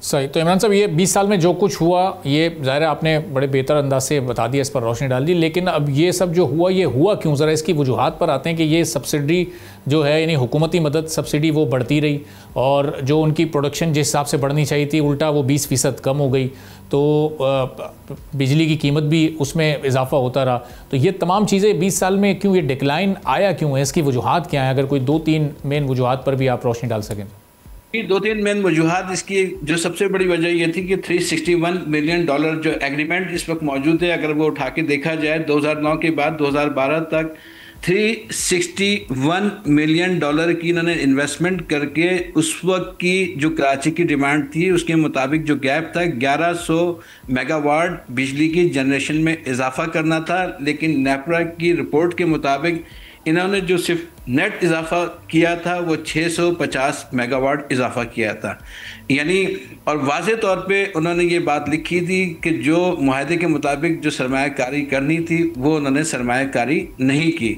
सही। तो इमरान साहब, ये 20 साल में जो कुछ हुआ, ये ज़ाहिर है आपने बड़े बेहतर अंदाज से बता दिया, इस पर रोशनी डाल दी, लेकिन अब ये सब जो हुआ ये हुआ क्यों? ज़रा इसकी वजूहात पर आते हैं कि ये सब्सिडी जो है, यानी हुकूमती मदद सब्सिडी वो बढ़ती रही और जो उनकी प्रोडक्शन जिस हिसाब से बढ़नी चाहिए थी उल्टा वो 20% कम हो गई, तो बिजली की कीमत भी उसमें इजाफा होता रहा। तो ये तमाम चीज़ें 20 साल में क्यों ये डिक्लाइन आया क्यों है? इसकी वजूहात क्या है? अगर कोई 2-3 मेन वजूहात पर भी आप रोशनी डाल सकें। दो तीन मेन वजूहात इसकी, जो सबसे बड़ी वजह ये थी कि $361 मिलियन जो एग्रीमेंट इस वक्त मौजूद है, अगर वो उठा के देखा जाए 2009 के बाद 2012 तक $361 मिलियन की इन्होंने इन्वेस्टमेंट करके उस वक्त की जो कराची की डिमांड थी उसके मुताबिक जो गैप था 1100 मेगावाट बिजली की जनरेशन में इजाफा करना था। लेकिन नेपरा की रिपोर्ट के मुताबिक इन्होंने जो सिर्फ नेट इजाफा किया था वो 650 मेगावाट इजाफा किया था। यानी और वाज़े तौर पे उन्होंने ये बात लिखी थी कि जो मुआहदे के मुताबिक जो सरमायाकारी करनी थी वो उन्होंने सरमायाकारी नहीं की।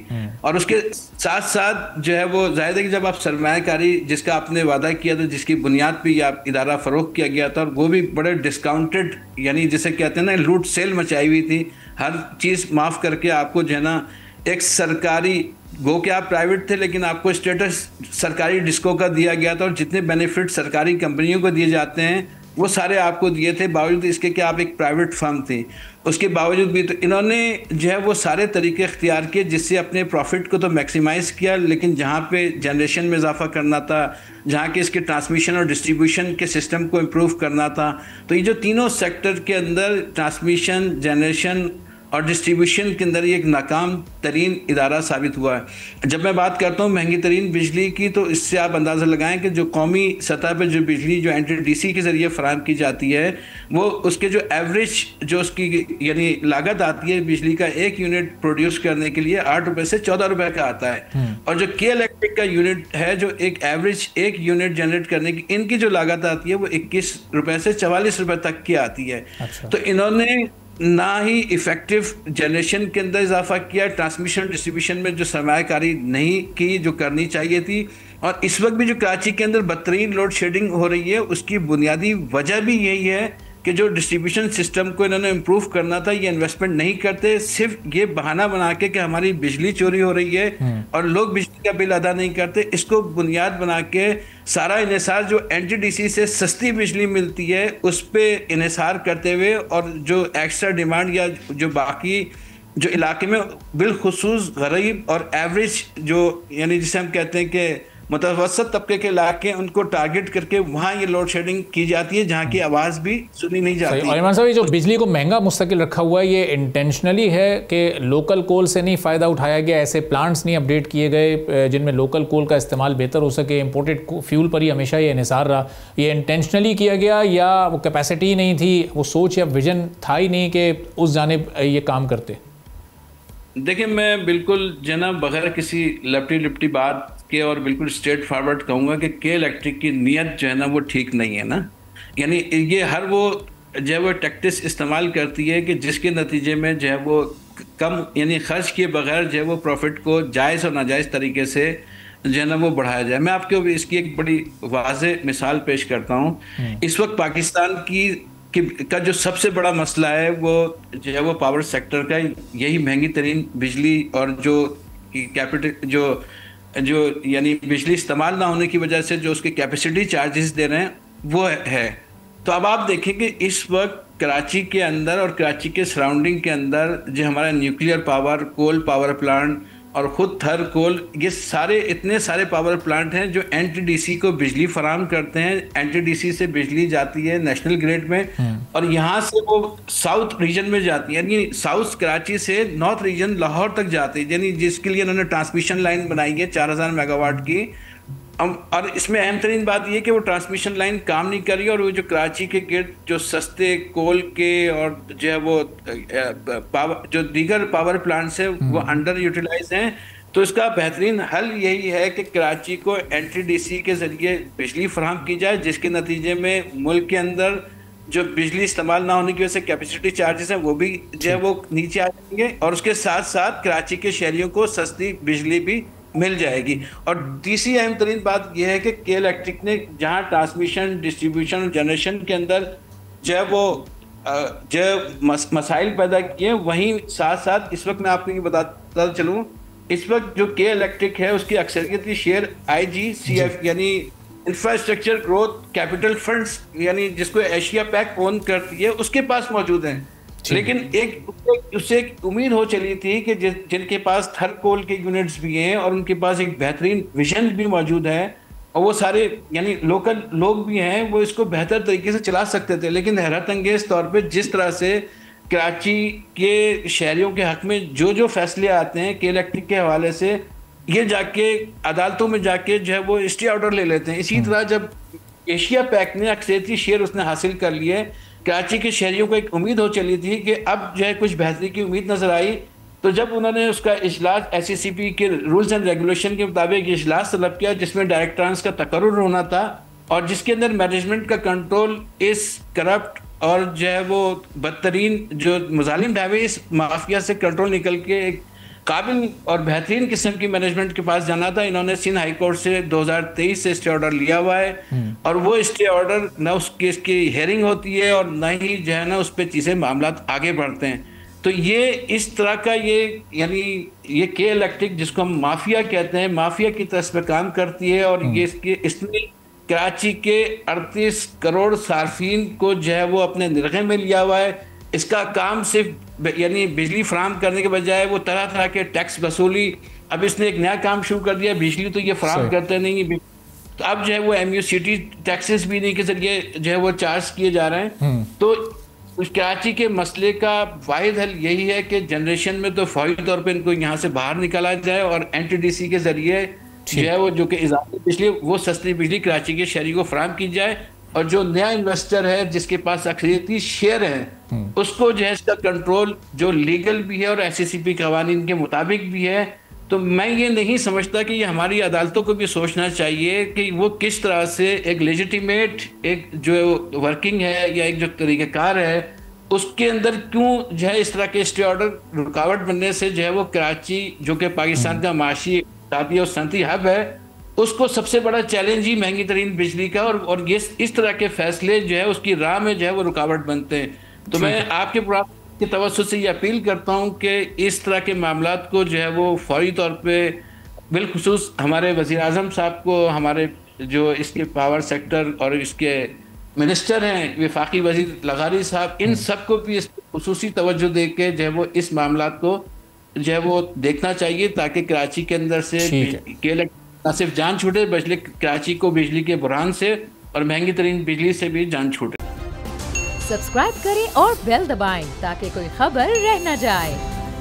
और उसके साथ साथ जो है वो जाहिर है कि जब आप सरमायाकारी जिसका आपने वादा किया था, जिसकी बुनियाद पे आप इदारा फ़रोग़ किया गया था, और वो भी बड़े डिस्काउंटेड, यानी जिसे कहते हैं ना लूट सेल मचाई हुई थी, हर चीज़ माफ़ करके आपको जो है ना एक सरकारी, गो के आप प्राइवेट थे लेकिन आपको स्टेटस सरकारी डिस्को का दिया गया था, और जितने बेनिफिट सरकारी कंपनियों को दिए जाते हैं वो सारे आपको दिए थे, बावजूद इसके कि आप एक प्राइवेट फर्म थी। उसके बावजूद भी तो इन्होंने जो है वो सारे तरीके इख्तियार किए जिससे अपने प्रॉफिट को तो मैक्सिमाइज़ किया, लेकिन जहाँ पे जनरेशन में इजाफा करना था, जहाँ के इसके ट्रांसमिशन और डिस्ट्रीब्यूशन के सिस्टम को इम्प्रूव करना था, तो ये जो तीनों सेक्टर के अंदर ट्रांसमिशन, जनरेशन और डिस्ट्रीब्यूशन के अंदर ये एक नाकाम तरीन इदारा साबित हुआ है। जब मैं बात करता हूँ महंगी तरीन बिजली की, तो इससे आप अंदाज़ा लगाएं कि जो कौमी सतह पर जो बिजली जो NTDC के ज़रिए फ़राहम की जाती है, वो उसके जो एवरेज जो उसकी यानी लागत आती है बिजली का 1 यूनिट प्रोड्यूस करने के लिए 8 रुपये से 14 रुपये का आता है। और जो के इलेक्ट्रिक का यूनिट है जो एक एवरेज 1 यूनिट जनरेट करने की इनकी जो लागत आती है वो 21 रुपये से 44 रुपये तक की आती है। अच्छा। तो इन्होंने ना ही इफेक्टिव जनरेशन के अंदर इजाफा किया, ट्रांसमिशन डिस्ट्रीब्यूशन में जो सरमायाकारी नहीं की जो करनी चाहिए थी, और इस वक्त भी जो कराची के अंदर बदतरीन लोड शेडिंग हो रही है उसकी बुनियादी वजह भी यही है कि जो डिस्ट्रीब्यूशन सिस्टम को इन्होंने इम्प्रूव करना था ये इन्वेस्टमेंट नहीं करते, सिर्फ ये बहाना बना के कि हमारी बिजली चोरी हो रही है और लोग बिजली का बिल अदा नहीं करते, इसको बुनियाद बना के सारा इन्हिसार जो NTDC से सस्ती बिजली मिलती है उस पर इन्हिसार करते हुए, और जो एक्स्ट्रा डिमांड या जो बाकी जो इलाके में बिलखुसूस गरीब और एवरेज जो यानी जिसे हम कहते हैं कि मुतवसत तबके के इलाके, उनको टारगेट करके वहाँ ये लोड शेडिंग की जाती है जहाँ की आवाज़ भी सुनी नहीं जाती। और इमरान साहब, ये जो बिजली को महंगा मुस्तकिल रखा हुआ है ये इंटेंशनली है कि लोकल कोल से नहीं फ़ायदा उठाया गया, ऐसे प्लांट्स नहीं अपडेट किए गए जिनमें लोकल कोल का इस्तेमाल बेहतर हो सके, इम्पोर्टेड फ्यूल पर ही हमेशा ये इन्हिसार रहा? ये इंटेंशनली किया गया या वो कैपेसिटी ही नहीं थी, वो सोच या विजन था ही नहीं कि उस जानिब ये काम करते? देखिए, मैं बिल्कुल जनाब बगैर किसी लपटी लिपटी बात के और बिल्कुल स्ट्रेट फॉरवर्ड कहूँगा कि के इलेक्ट्रिक की नीयत जो है ना वो ठीक नहीं है ना। यानी ये हर वो जो है वो टैक्टिस इस्तेमाल करती है कि जिसके नतीजे में जो है वो कम यानी खर्च किए बगैर जो है वो प्रॉफिट को जायज़ और नाजायज़ तरीके से जो है ना वो बढ़ाया जाए। मैं आपको इसकी एक बड़ी वाज़ेह मिसाल पेश करता हूँ। इस वक्त पाकिस्तान का जो सबसे बड़ा मसला है वो जो है वो पावर सेक्टर का, यही महंगी तरीन बिजली और जो कैपिटल जो यानी बिजली इस्तेमाल ना होने की वजह से जो उसके कैपेसिटी चार्जेस दे रहे हैं वो है। तो अब आप देखें कि इस वक्त कराची के अंदर और कराची के सराउंडिंग के अंदर जो हमारा nuclear power, coal power plant और ख़ुद थर कोल, ये सारे इतने सारे पावर प्लांट हैं जो NTDC को बिजली फराहम करते हैं। NTDC से बिजली जाती है नेशनल ग्रिड में और यहाँ से वो साउथ रीजन में जाती है, यानी साउथ कराची से नॉर्थ रीजन लाहौर तक जाती है, यानी जिसके लिए उन्होंने ट्रांसमिशन लाइन बनाई है 4000 मेगावाट की। और इसमें अहम तरीन बात यह कि वो ट्रांसमिशन लाइन काम नहीं कर रही और वो जो कराची के गिर्द जो सस्ते कोल के और जो है वो पावर जो दीगर पावर प्लांट्स है वो अंडर यूटिलाइज हैं। तो इसका बेहतरीन हल यही है कि कराची को NTDC के ज़रिए बिजली फराहम की जाए, जिसके नतीजे में मुल्क के अंदर जो बिजली इस्तेमाल ना होने की वजह से कैपेसिटी चार्जेस हैं वो भी जो है वो नीचे आ जाएंगे और उसके साथ साथ कराची के शहरियों को सस्ती बिजली भी मिल जाएगी। और तीसरी अहम तरीन बात यह है कि के इलेक्ट्रिक ने जहां ट्रांसमिशन, डिस्ट्रीब्यूशन और जनरेशन के अंदर जो है वो जो मसाइल पैदा किए, वहीं साथ साथ इस वक्त मैं आपको ये बताता चलूँ, इस वक्त जो के इलेक्ट्रिक है उसकी अक्सरियती शेयर IGCF यानी इंफ्रास्ट्रक्चर ग्रोथ कैपिटल फंड्स यानी जिसको एशिया पैक ओन करती है, उसके पास मौजूद हैं। लेकिन उससे एक उम्मीद हो चली थी कि जिनके पास थर कोल के यूनिट्स भी हैं और उनके पास एक बेहतरीन विजन भी मौजूद है और वो सारे यानी लोकल लोग भी हैं, वो इसको बेहतर तरीके से चला सकते थे। लेकिन हैरत अंगेज तौर पे जिस तरह से कराची के शहरियों के हक में जो जो फैसले आते हैं के इलेक्ट्रिक के हवाले से, ये जाके अदालतों में जाके जो है वो स्टे ऑर्डर ले लेते हैं। इसी तरह जब एशिया पैक ने अक्सरियती शेयर उसने हासिल कर लिए, कराची के शहरियों को एक उम्मीद हो चली थी कि अब जो है कुछ बेहतरी की उम्मीद नजर आई। तो जब उन्होंने उसका इजलास SECP के रूल्स एंड रेगुलेशन के मुताबिक इजलास तलब किया जिसमें डायरेक्टर्स का तकर्रुर होना था और जिसके अंदर मैनेजमेंट का कंट्रोल इस करप्ट और जो है वो बदतरीन जो मुजालिम ढाबे इस माफिया से कंट्रोल निकल के एक काबिल और बेहतरीन किस्म की मैनेजमेंट के पास जाना था, इन्होंने सिंध हाई कोर्ट से 2023 से स्टे ऑर्डर लिया हुआ है और वो स्टे ऑर्डर न उस केस की हेयरिंग होती है और न ही जो है ना उस पर चीज़ें मामला आगे बढ़ते हैं। तो ये इस तरह का ये यानी ये के इलेक्ट्रिक जिसको हम माफिया कहते हैं, माफिया की तरफ पे काम करती है और ये इसने कराची के 38 करोड़ सार्फिन को जो है वो अपने निरखे में लिया हुआ है। इसका काम सिर्फ यानी बिजली फराम करने के बजाय वो तरह तरह के टैक्स वसूली, अब इसने एक नया काम शुरू कर दिया, बिजली तो ये फराम करते नहीं, तो अब जो है वो MUCT टैक्सेस भी नहीं के जरिए जो है वो चार्ज किए जा रहे हैं। तो उस कराची के मसले का वाहिद हल यही है कि जनरेशन में तो फौरी तौर पे इनको यहाँ से बाहर निकाला जाए और NTDC के जरिए जो है वो जो कि इजाफी बिजली, वो सस्ती बिजली कराची के शहरी को फराम की जाए और जो नया इन्वेस्टर है जिसके पास अक्सरियती शेयर है उसको जो है इसका कंट्रोल जो लीगल भी है और SECP कवानीन के मुताबिक भी है। तो मैं ये नहीं समझता कि ये हमारी अदालतों को भी सोचना चाहिए कि वो किस तरह से एक लेजिटिमेट एक जो वर्किंग है या एक जो तरीक़ाकार है उसके अंदर क्यों जो है इस तरह के स्टे ऑर्डर रुकावट बनने से जो है वो कराची जो कि पाकिस्तान का माशी इक़्तिसादी और सनती हब है उसको सबसे बड़ा चैलेंज ही महंगी तरीन बिजली का और ये इस तरह के फैसले जो है उसकी राह में जो है वो रुकावट बनते हैं। तो मैं आपके प्रोग्राम के तवज्जुह से ये अपील करता हूँ कि इस तरह के मामलात को जो है वो फौरी तौर पे बिलखुसूस हमारे वज़ीर आज़म साहब को, हमारे जो इसके पावर सेक्टर और इसके मिनिस्टर हैं वफाकी वज़ीर लगारी साहब, इन सब को भी इस खुसूसी तवज्जो दे के जो है वो इस मामलात को जो है वो देखना चाहिए ताकि कराची के अंदर से न सिर्फ जान छूटे बल्कि कराची को बिजली के बुरहान से और महंगी तरीन बिजली से भी जान छूटे। सब्सक्राइब करें और बेल दबाएं ताकि कोई खबर रह न जाए।